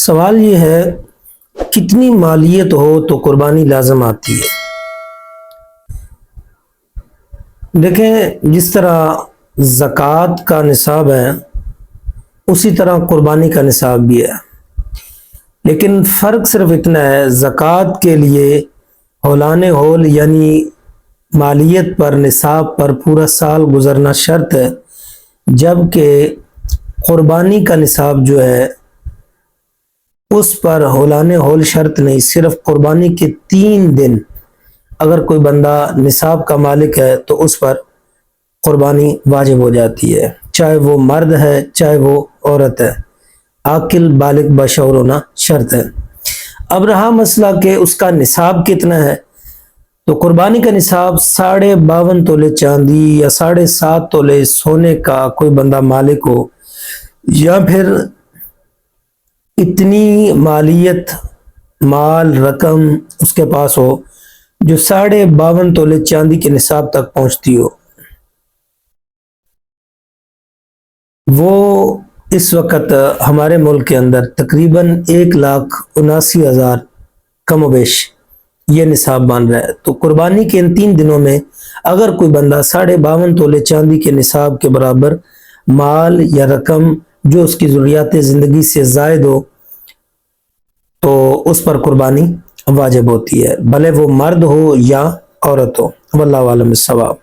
سوال یہ ہے کتنی مالیت ہو تو قربانی لازم آتی ہے؟ دیکھیں، جس طرح زکوٰۃ کا نصاب ہے اسی طرح قربانی کا نصاب بھی ہے، لیکن فرق صرف اتنا ہے، زکوٰۃ کے لیے ہولان ہول یعنی مالیت پر نصاب پر پورا سال گزرنا شرط ہے، جبکہ قربانی کا نصاب جو ہے اس پر ہولان ہول شرط نہیں، صرف قربانی کے 3 دن اگر کوئی بندہ نصاب کا مالک ہے تو اس پر قربانی واجب ہو جاتی ہے، چاہے وہ مرد ہے چاہے وہ عورت ہے، عاقل بالغ بشعور ہونا شرط ہے۔ اب رہا مسئلہ کہ اس کا نصاب کتنا ہے، تو قربانی کا نصاب 52.5 تولے چاندی یا 7.5 تولے سونے کا کوئی بندہ مالک ہو، یا پھر اتنی مالیت مال رقم اس کے پاس ہو جو 52.5 تولے چاندی کے نصاب تک پہنچتی ہو، وہ اس وقت ہمارے ملک کے اندر تقریباً 1,79,000 کم و بیش یہ نصاب بن رہا ہے۔ تو قربانی کے ان 3 دنوں میں اگر کوئی بندہ 52.5 تولے چاندی کے نصاب کے برابر مال یا رقم جو اس کی ضروریات زندگی سے زائد ہو تو اس پر قربانی واجب ہوتی ہے، بھلے وہ مرد ہو یا عورت ہو۔ واللہ عالم الصواب۔